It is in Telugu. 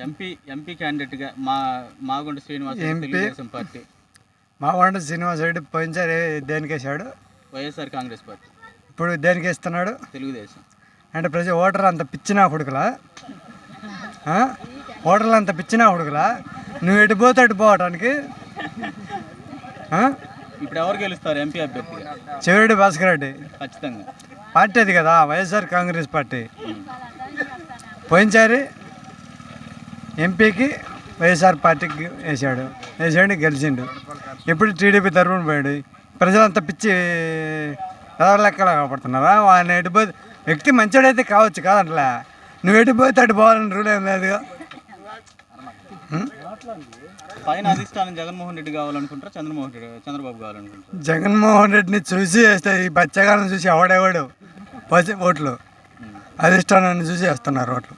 ఎంపీ క్యాండిడేట్గా మాగుంట శ్రీనివాస్ తెలుగుదేశం పార్టీ. మాగుంట శ్రీనివాస్ రెడ్డి పోయినసారి దేనికి వేసాడు? YSR Congress party. ఇప్పుడు దేనికి వేస్తున్నాడు? తెలుగుదేశం. అంటే ప్రతి ఓటర్ అంత పిచ్చినా కొడుకులా? ఓటర్లు అంత పిచ్చినా కొడుకులా? నువ్వు ఎటు పోతే అటు పోవటానికి? ఇప్పుడు ఎవరు గెలుస్తారు ఎంపీ అభ్యర్థిగా? చెవిరెడ్డి భాస్కర్ రెడ్డి. ఖచ్చితంగా. పార్టీ అది కదా, వైఎస్ఆర్ కాంగ్రెస్ పార్టీ. పోయినసారి ఎంపీకి వైఎస్ఆర్ పార్టీకి వేసాడు గెలిచిండు. ఇప్పుడు టీడీపీ తరఫున పోయాడు. ప్రజలంతా పిచ్చి లెక్కలు కాపాడుతున్నారా? వాడిని ఎటుపోతే వ్యక్తి మంచోడైతే కావచ్చు, కాదంట్లా. నువ్వు ఎటుపోతే అటు పోవాలని రూల్ ఏం లేదుగా. పైన అధిష్టానం జగన్మోహన్ రెడ్డి కావాలనుకుంటారా చంద్రబాబు కావాలనుకుంటారా? జగన్మోహన్ రెడ్డిని చూసి వేస్తే ఈ బచ్చగాలను చూసి ఎవడెవడు ఓట్లు అధిష్టానాన్ని చూసి వేస్తున్నారు ఓట్లు.